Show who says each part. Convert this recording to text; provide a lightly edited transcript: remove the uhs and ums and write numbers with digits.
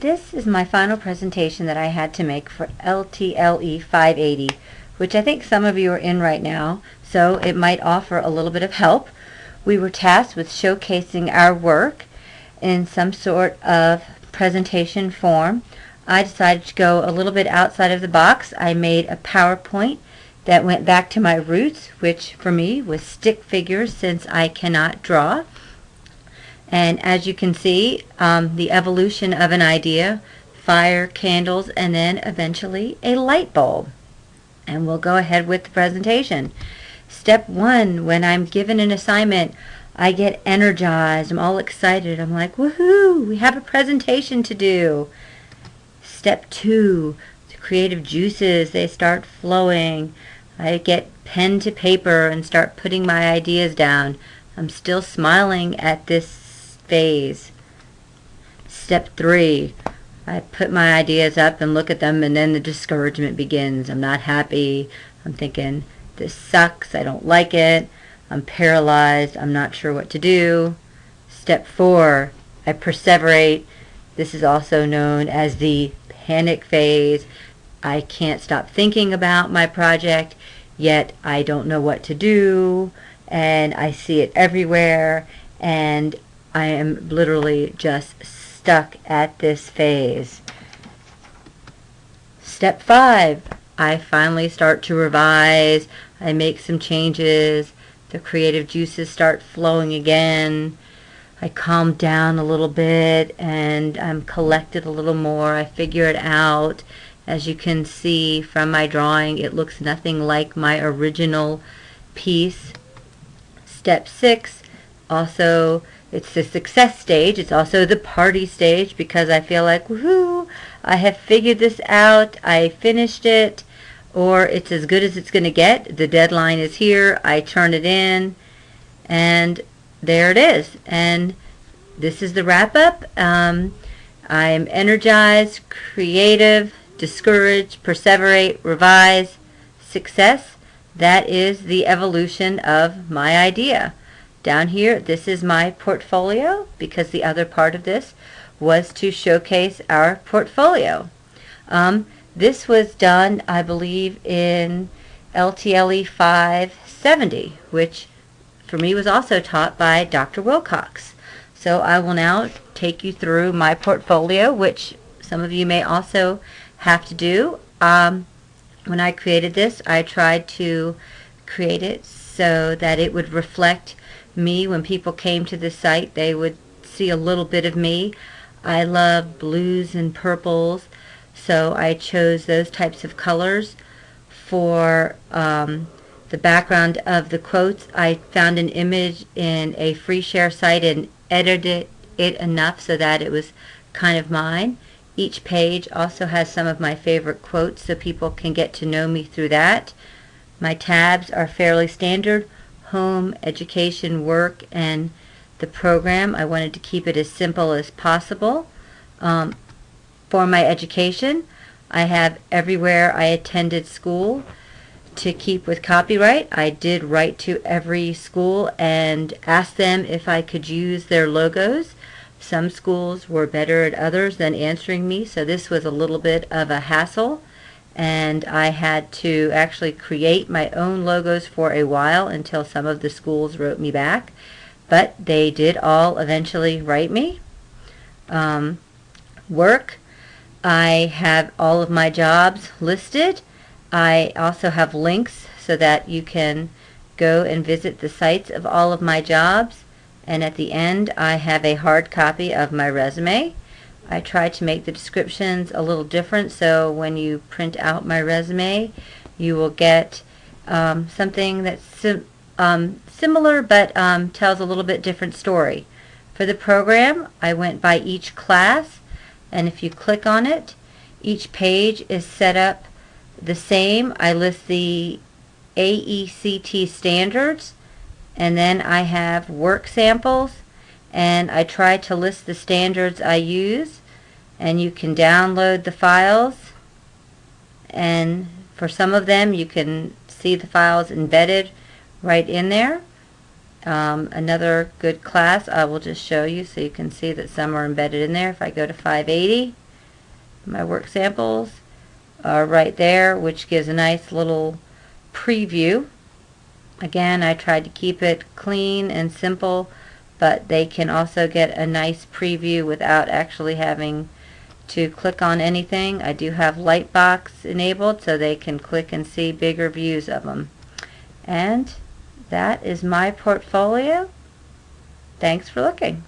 Speaker 1: This is my final presentation that I had to make for LTLE 580, which I think some of you are in right now, so it might offer a little bit of help. We were tasked with showcasing our work in some sort of presentation form. I decided to go a little bit outside of the box. I made a PowerPoint that went back to my roots, which for me was stick figures since I cannot draw. And as you can see, the evolution of an idea, fire, candles, and then eventually a light bulb. And we'll go ahead with the presentation. Step 1, when I'm given an assignment, I get energized. I'm all excited. I'm like, woohoo, we have a presentation to do. Step 2, the creative juices, they start flowing. I get pen to paper and start putting my ideas down. I'm still smiling at this phase. Step 3, I put my ideas up and look at them, and then the discouragement begins. I'm not happy. I'm thinking, this sucks. I don't like it. I'm paralyzed. I'm not sure what to do. Step 4, I perseverate. This is also known as the panic phase. I can't stop thinking about my project, yet I don't know what to do, and I see it everywhere, and I am literally just stuck at this phase. Step 5, I finally start to revise. I make some changes. The creative juices start flowing again. I calm down a little bit and I'm collected a little more. I figure it out. As you can see from my drawing, it looks nothing like my original piece. Step 6, also, it's the success stage. It's also the party stage because I feel like, woohoo, I have figured this out. I finished it, or it's as good as it's going to get. The deadline is here. I turn it in, and there it is. And this is the wrap-up. I'm energized, creative, discouraged, perseverate, revise, success. That is the evolution of my idea. Down here, this is my portfolio, because the other part of this was to showcase our portfolio. This was done, I believe, in LTLE 570, which for me was also taught by Dr. Wilcox. So I will now take you through my portfolio, which some of you may also have to do. When I created this, I tried to create it so that it would reflect me. When people came to the site, they would see a little bit of me. I love blues and purples, so I chose those types of colors. For the background of the quotes, I found an image in a free share site and edited it enough so that it was kind of mine. Each page also has some of my favorite quotes so people can get to know me through that. My tabs are fairly standard: home, education, work, and the program. I wanted to keep it as simple as possible. For my education, I have everywhere I attended school. To keep with copyright, I did write to every school and ask them if I could use their logos. Some schools were better at others than answering me, so this was a little bit of a hassle. And I had to actually create my own logos for a while until some of the schools wrote me back. But they did all eventually write me. Work, I have all of my jobs listed. I also have links so that you can go and visit the sites of all of my jobs. And at the end, I have a hard copy of my resume. I try to make the descriptions a little different, so when you print out my resume, you will get something that's similar but tells a little bit different story. For the program, I went by each class, and if you click on it, each page is set up the same. I list the AECT standards, and then I have work samples, and I try to list the standards I use, and you can download the files, and for some of them you can see the files embedded right in there. Another good class I will just show you so you can see that some are embedded in there. If I go to 580, My work samples are right there, which gives a nice little preview. Again, I tried to keep it clean and simple, but they can also get a nice preview without actually having to click on anything. I do have Lightbox enabled so they can click and see bigger views of them. And that is my portfolio. Thanks for looking.